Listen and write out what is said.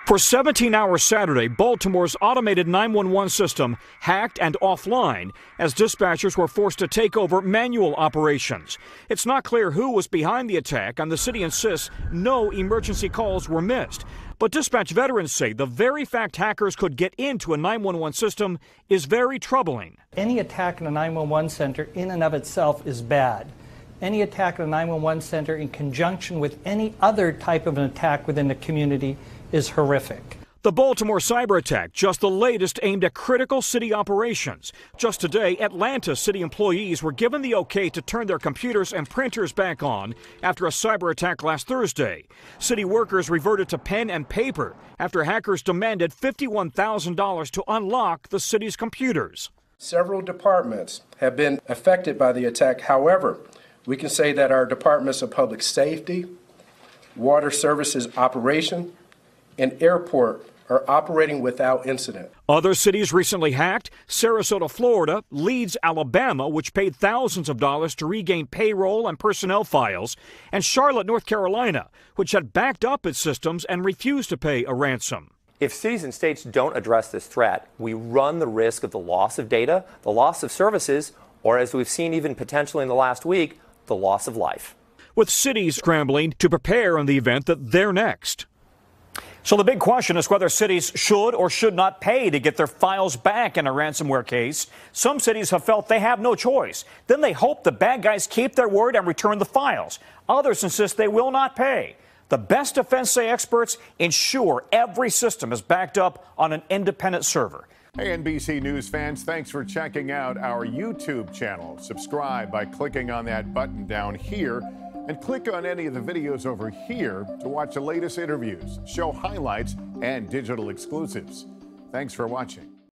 For 17 hours Saturday, Baltimore's automated 911 system hacked and offline as dispatchers were forced to take over manual operations. It's not clear who was behind the attack, and the city insists no emergency calls were missed. But dispatch veterans say the very fact hackers could get into a 911 system is very troubling. Any attack in a 911 center in and of itself is bad. Any attack in a 911 center in conjunction with any other type of an attack within the community is horrific. The Baltimore cyber attack, just the latest aimed at critical city operations. Just today, Atlanta city employees were given the okay to turn their computers and printers back on after a cyber attack last Thursday. City workers reverted to pen and paper after hackers demanded $51,000 to unlock the city's computers. Several departments have been affected by the attack. However, we can say that our departments of public safety, water services operation, and airport are operating without incident. Other cities recently hacked: Sarasota, Florida, Leeds, Alabama, which paid thousands of dollars to regain payroll and personnel files, and Charlotte, North Carolina, which had backed up its systems and refused to pay a ransom. If cities and states don't address this threat, we run the risk of the loss of data, the loss of services, or as we've seen even potentially in the last week, the loss of life. With cities scrambling to prepare in the event that they're next. So the big question is whether cities should or should not pay to get their files back in a ransomware case. Some cities have felt they have no choice. Then they hope the bad guys keep their word and return the files. Others insist they will not pay. The best defense, say experts, ensure every system is backed up on an independent server. Hey, NBC News fans, thanks for checking out our YouTube channel. Subscribe by clicking on that button down here, and click on any of the videos over here to watch the latest interviews, show highlights, and digital exclusives. Thanks for watching.